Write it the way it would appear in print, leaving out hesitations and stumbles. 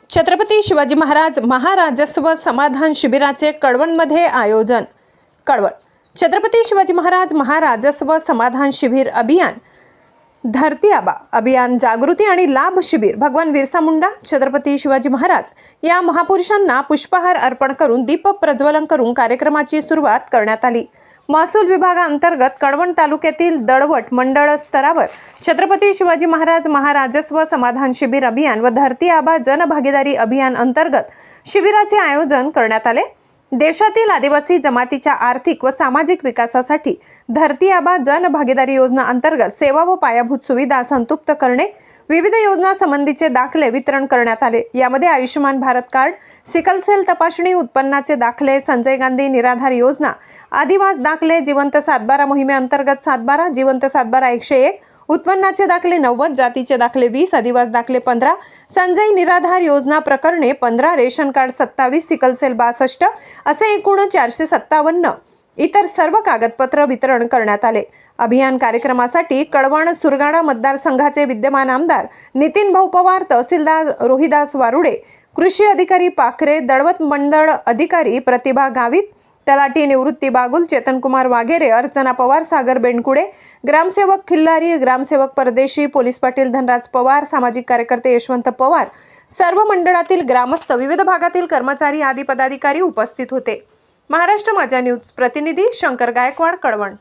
छत्रपती शिवाजी महाराज महाराजस्व समाधान शिबिराचे कळवणमध्ये आयोजन। कळवण छत्रपती शिवाजी महाराज महाराजस्व समाधान शिबिर अभियान धरती आबा अभियान जागृती आणि लाभ शिबिर भगवान बिरसा मुंडा छत्रपती शिवाजी महाराज या महापुरुषांना पुष्पहार अर्पण करून दीप प्रज्वलन करून कार्यक्रमाची सुरुवात करण्यात आली। महसूल विभागाअंतर्गत कळवण तालुक्यातील दळवट मंडळ स्तरावर छत्रपती शिवाजी महाराज महाराजस्व समाधान शिबिर अभियान व धरती आबा जनभागीदारी अभियान अंतर्गत शिबिराचे आयोजन करण्यात आले। देशातील आदिवासी जमातीच्या आर्थिक व सामाजिक विकासासाठी धरती आबा जनभागीदारी योजना अंतर्गत सेवा व पायाभूत सुविधा संतुप्त करणे, विविध योजना संबंधीचे दाखले वितरण करण्यात आले। यामध्ये Ayushman Bharat card, sickle cell तपासणी, उत्पन्नाचे दाखले, संजय गांधी निराधार योजना, आदिवास दाखले, जिवंत सातबारा मोहिमेअंतर्गत सातबारा, जिवंत सातबारा 101, उत्पन्नाचे दाखले 90, जातीचे दाखले 20, आदिवास दाखले 15, संजय निराधार योजना प्रकरणे 15, रेशन कार्ड 27, सिकल सेल 62 असे एकूण 457 इतर सर्व कागदपत्र वितरण करण्यात आले। अभियान कार्यक्रमासाठी कळवण सुरगाणा मतदारसंघाचे विद्यमान आमदार नितीन भाऊ पवार, तहसीलदार रोहिदास वारुडे, कृषी अधिकारी पाखरे, दळवत मंडळ अधिकारी प्रतिभा गावित, तलाठी निवृत्ती बागुल, चेतनकुमार वाघेरे, अर्चना पवार, सागर बेंडकुडे, ग्रामसेवक खिल्लारी, ग्रामसेवक परदेशी, पोलीस पाटील धनराज पवार, सामाजिक कार्यकर्ते यशवंत पवार, सर्व मंडळातील ग्रामस्थ, विविध भागातील कर्मचारी आदी पदाधिकारी उपस्थित होते। महाराष्ट्र माझा न्यूज प्रतिनिधी शंकर गायकवाड, कळवण।